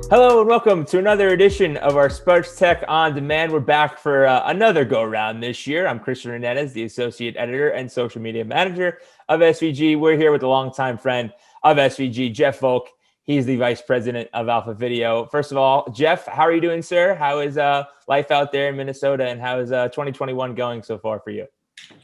Hello and welcome to another edition of our Sports Tech On Demand. We're back for another go-around this year. I'm Christian Hernandez, the Associate Editor and Social Media Manager of SVG. We're here with a longtime friend of SVG, Jeff Volk. He's the Vice President of Alpha Video. First of all, Jeff, how are you doing, sir? How is life out there in Minnesota, and how is 2021 going so far for you?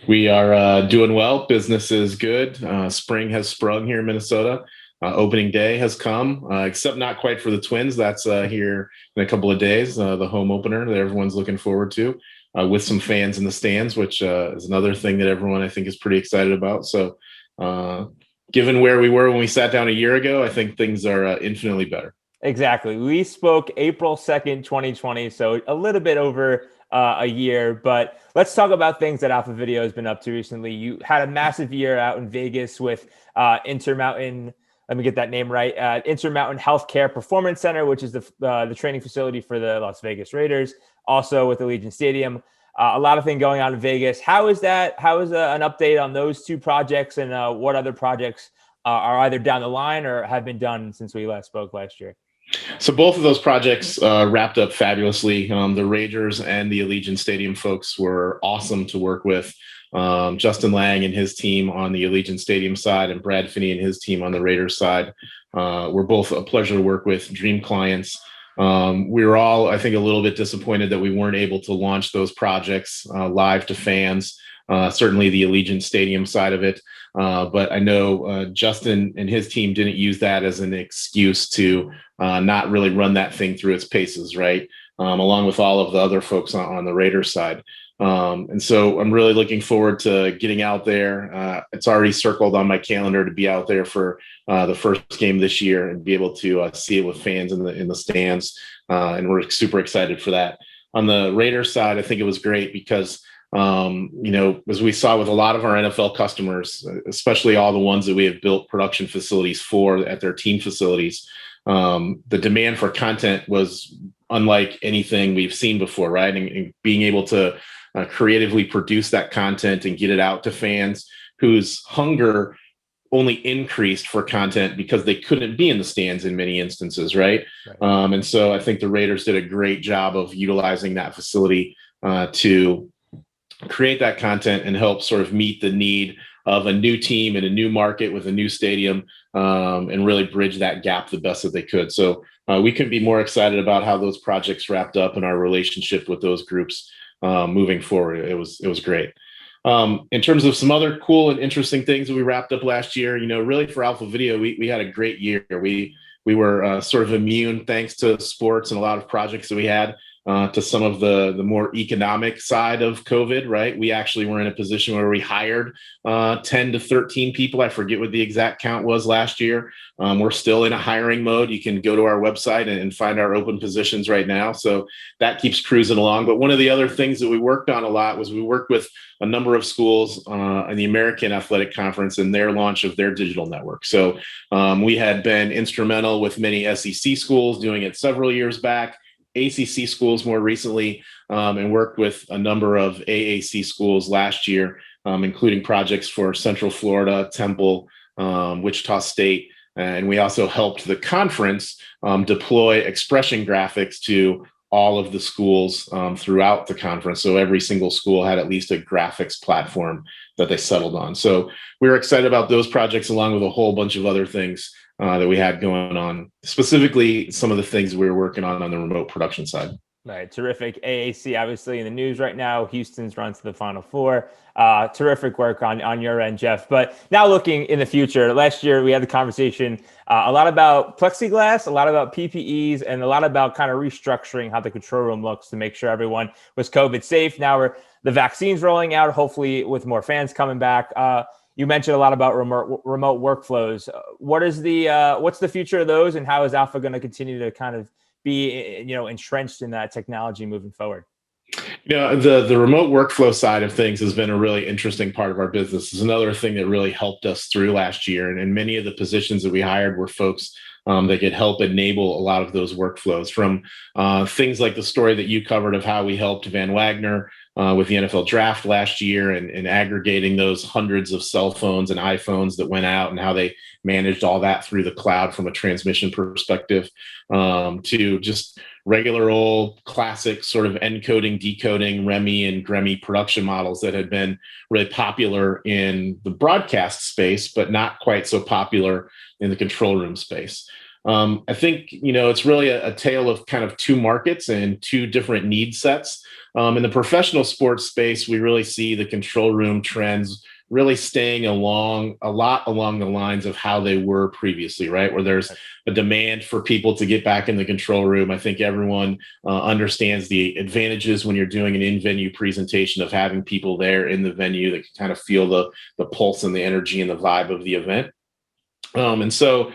We are doing well. Business is good. Spring has sprung here in Minnesota. Opening day has come, except not quite for the Twins. That's here in a couple of days, the home opener that everyone's looking forward to, with some fans in the stands, which is another thing that everyone, I think, is pretty excited about. So given where we were when we sat down a year ago, I think things are infinitely better. Exactly. We spoke April 2nd, 2020, so a little bit over a year, but let's talk about things that Alpha Video has been up to recently. You had a massive year out in Vegas with Intermountain. Let me get that name right. Intermountain Healthcare Performance Center, which is the training facility for the Las Vegas Raiders. Also with Allegiant Stadium, a lot of things going on in Vegas. How is that? How is an update on those two projects, and what other projects are either down the line or have been done since we last spoke last year? So both of those projects wrapped up fabulously. The Raiders and the Allegiant Stadium folks were awesome to work with. Justin Lang and his team on the Allegiant Stadium side, and Brad Finney and his team on the Raiders side were both a pleasure to work with, dream clients. We were all, I think, a little bit disappointed that we weren't able to launch those projects live to fans, certainly the Allegiant Stadium side of it. But I know Justin and his team didn't use that as an excuse to not really run that thing through its paces, right? Along with all of the other folks on the Raiders side. And so I'm really looking forward to getting out there. It's already circled on my calendar to be out there for the first game this year and be able to see it with fans in the stands. And we're super excited for that. On the Raiders side, I think it was great because, as we saw with a lot of our NFL customers, especially all the ones that we have built production facilities for at their team facilities, the demand for content was unlike anything we've seen before, right? And being able to creatively produce that content and get it out to fans whose hunger only increased for content because they couldn't be in the stands in many instances, right? And so I think the Raiders did a great job of utilizing that facility to create that content and help sort of meet the need of a new team in a new market with a new stadium, and really bridge that gap the best that they could. So we couldn't be more excited about how those projects wrapped up and our relationship with those groups moving forward. It was great. In terms of some other cool and interesting things that we wrapped up last year, really for Alpha Video, we had a great year. We were sort of immune, thanks to sports and a lot of projects that we had, to some of the more economic side of COVID, right? We actually were in a position where we hired 10 to 13 people. I forget what the exact count was last year. We're still in a hiring mode. You can go to our website and find our open positions right now. So that keeps cruising along. But one of the other things that we worked on a lot was we worked with a number of schools in the American Athletic Conference and their launch of their digital network. So we had been instrumental with many SEC schools doing it several years back, ACC schools more recently, and worked with a number of AAC schools last year, including projects for Central Florida, Temple, Wichita State. And we also helped the conference deploy expression graphics to all of the schools throughout the conference. So every single school had at least a graphics platform that they settled on. So we were excited about those projects, along with a whole bunch of other things that we had going on, specifically some of the things we were working on the remote production side. Right. Terrific. AAC, obviously in the news right now. Houston's run to the Final Four. Terrific work on your end, Jeff. But now looking in the future, last year we had the conversation a lot about plexiglass, a lot about PPEs, and a lot about kind of restructuring how the control room looks to make sure everyone was COVID safe. Now the vaccine's rolling out, hopefully with more fans coming back. You mentioned a lot about remote workflows. What's the future of those, and how is Alpha going to continue to kind of be, entrenched in that technology moving forward? The remote workflow side of things has been a really interesting part of our business. It's another thing that really helped us through last year. And many of the positions that we hired were folks that could help enable a lot of those workflows, from things like the story that you covered of how we helped Van Wagner with the NFL draft last year and aggregating those hundreds of cell phones and iPhones that went out and how they managed all that through the cloud from a transmission perspective, to just regular old classic sort of encoding, decoding, REMI and GREMI production models that had been really popular in the broadcast space, but not quite so popular in the control room space. I think, it's really a tale of kind of two markets and two different need sets. In the professional sports space, we really see the control room trends really staying a lot along the lines of how they were previously, right? Where there's a demand for people to get back in the control room. I think everyone understands the advantages when you're doing an in-venue presentation of having people there in the venue that can kind of feel the pulse and the energy and the vibe of the event. And so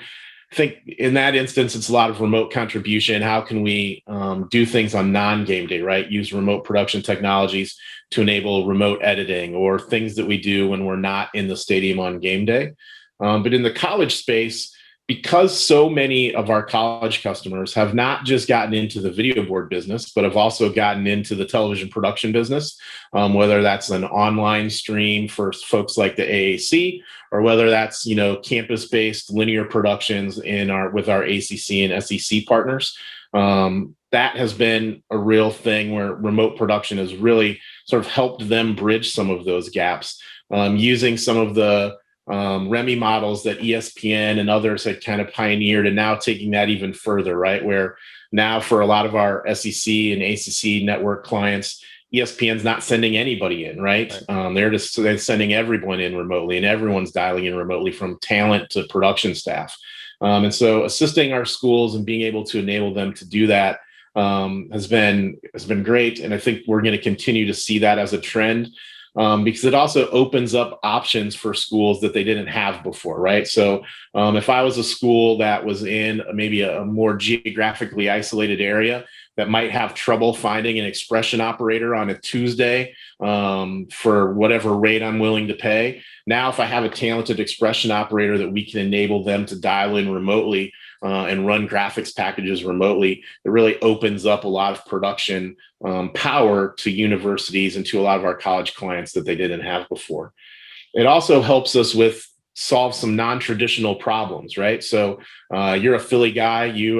I think in that instance, it's a lot of remote contribution. How can we do things on non-game day, right? Use remote production technologies to enable remote editing or things that we do when we're not in the stadium on game day. But in the college space, because so many of our college customers have not just gotten into the video board business, but have also gotten into the television production business, whether that's an online stream for folks like the AAC, or whether that's campus-based linear productions with our ACC and SEC partners. That has been a real thing where remote production has really sort of helped them bridge some of those gaps, using some of the REMI models that ESPN and others had kind of pioneered, and now taking that even further, right? Where now for a lot of our SEC and ACC network clients, ESPN's not sending anybody in, right? They're sending everyone in remotely, and everyone's dialing in remotely from talent to production staff. And so assisting our schools and being able to enable them to do that has been great. And I think we're going to continue to see that as a trend. Because it also opens up options for schools that they didn't have before, right? So if I was a school that was in maybe a more geographically isolated area that might have trouble finding an expression operator on a Tuesday for whatever rate I'm willing to pay, now if I have a talented expression operator that we can enable them to dial in remotely and run graphics packages remotely, it really opens up a lot of production power to universities and to a lot of our college clients that they didn't have before. It also helps us solve some non-traditional problems, right? So you're a Philly guy, you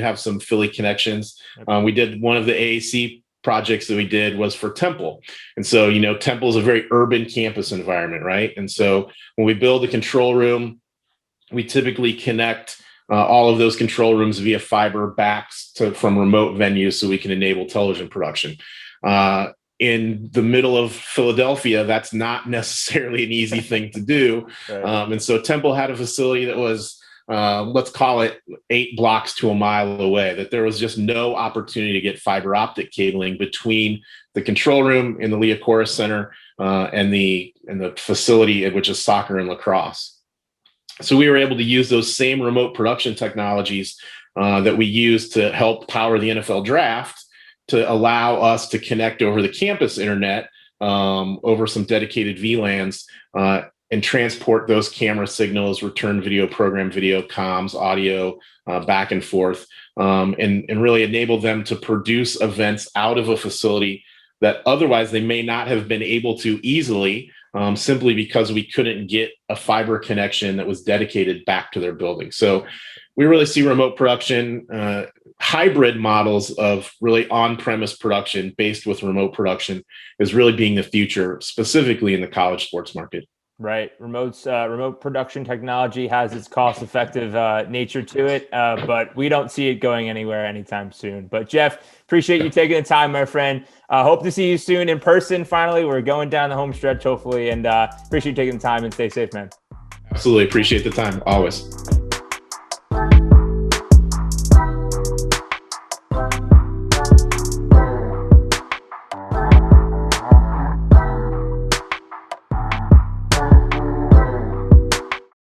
have some Philly connections. We did one of the AAC projects that we did was for Temple. And so, Temple is a very urban campus environment, right? And so when we build a control room, we typically connect all of those control rooms via fiber backs from remote venues so we can enable television production. In the middle of Philadelphia, that's not necessarily an easy thing to do. Right. And so Temple had a facility that was, let's call it 8 blocks to a mile away, that there was just no opportunity to get fiber optic cabling between the control room in the Liacouras Center and the facility, which is soccer and lacrosse. So we were able to use those same remote production technologies that we use to help power the NFL draft to allow us to connect over the campus internet over some dedicated VLANs and transport those camera signals, return video, program video, comms, audio back and forth, and really enable them to produce events out of a facility that otherwise they may not have been able to easily, simply because we couldn't get a fiber connection that was dedicated back to their building. So we really see remote production, hybrid models of really on-premise production based with remote production is really being the future, specifically in the college sports market. Right. Remote production technology has its cost-effective nature to it, but we don't see it going anywhere anytime soon. But Jeff, appreciate you taking the time, my friend. Hope to see you soon in person. Finally, we're going down the home stretch, hopefully, and appreciate you taking the time and stay safe, man. Absolutely. Appreciate the time. Always.